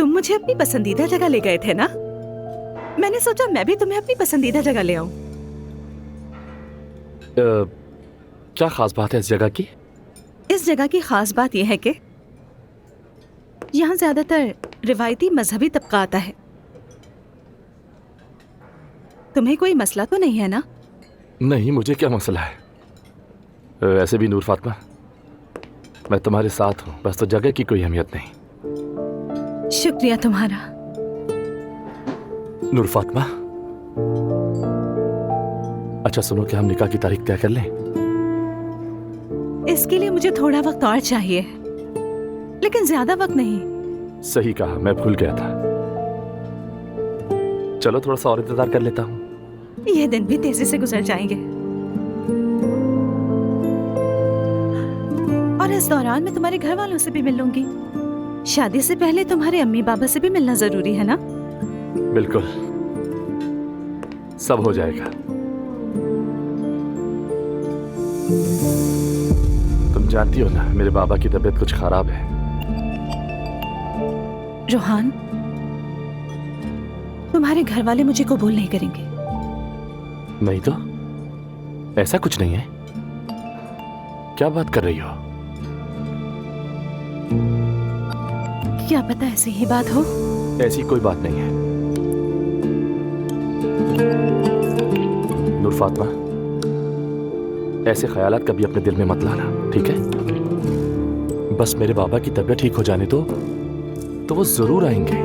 तुम मुझे अपनी पसंदीदा जगह ले गए थे ना, मैंने सोचा मैं भी तुम्हें अपनी पसंदीदा जगह ले आऊं। क्या खास बात है इस जगह की? इस जगह की खास बात यह है कि यहाँ ज्यादातर रिवायती मजहबी तबका आता है। तुम्हें कोई मसला तो नहीं है ना? नहीं, मुझे क्या मसला है। ऐसे भी नूर फातिमा, मैं तुम्हारे साथ हूँ, बस तो जगह की कोई अहमियत नहीं। शुक्रिया तुम्हारा। नूर फातिमा, अच्छा सुनो, क्या हम निकाह की तारीख तय कर लें? इसके लिए मुझे थोड़ा वक्त और चाहिए, लेकिन ज्यादा वक्त नहीं। सही कहा, मैं भूल गया था। चलो थोड़ा सा और इंतजार कर लेता हूँ। ये दिन भी तेजी से गुजर जाएंगे और इस दौरान मैं तुम्हारे घर वालों से भी मिल लूंगी। शादी से पहले तुम्हारे अम्मी बाबा से भी मिलना जरूरी है ना? बिल्कुल, सब हो जाएगा। तुम जानती हो ना, मेरे बाबा की तबीयत कुछ खराब है। रोहान, तुम्हारे घर वाले मुझे कबूल नहीं करेंगे। नहीं तो? ऐसा कुछ नहीं है। क्या बात कर रही हो? क्या पता ऐसी ही बात हो। ऐसी कोई बात नहीं है। नूर फातिमा, ऐसे ख्यालात कभी अपने दिल में मत लाना, ठीक है? बस मेरे बाबा की तबीयत ठीक हो जाने दो, तो वो जरूर आएंगे।